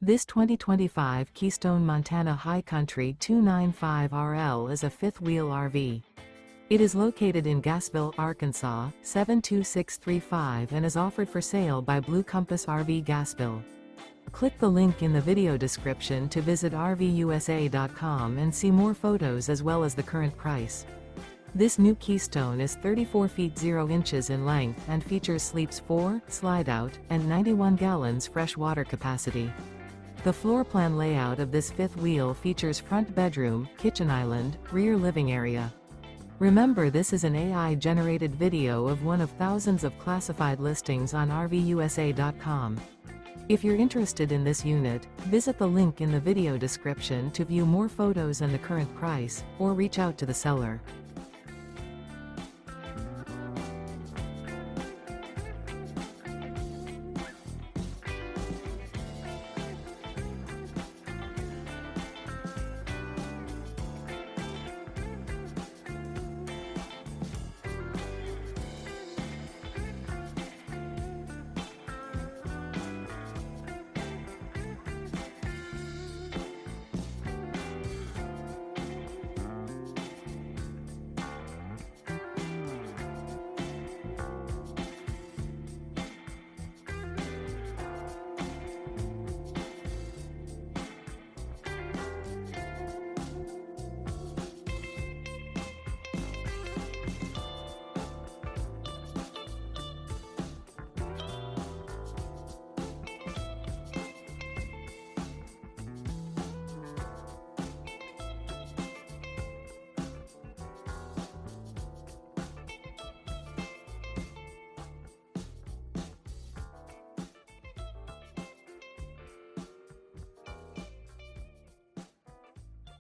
This 2025 Keystone Montana High Country 295RL is a fifth-wheel RV. It is located in Gassville, Arkansas, 72635 and is offered for sale by Blue Compass RV Gassville. Click the link in the video description to visit RVUSA.com and see more photos as well as the current price. This new Keystone is 34 feet 0 inches in length and features sleeps 4, slide-out, and 91 gallons fresh water capacity. The floor plan layout of this fifth wheel features front bedroom, kitchen island, rear living area. Remember, this is an AI-generated video of one of thousands of classified listings on RVUSA.com. If you're interested in this unit, visit the link in the video description to view more photos and the current price, or reach out to the seller.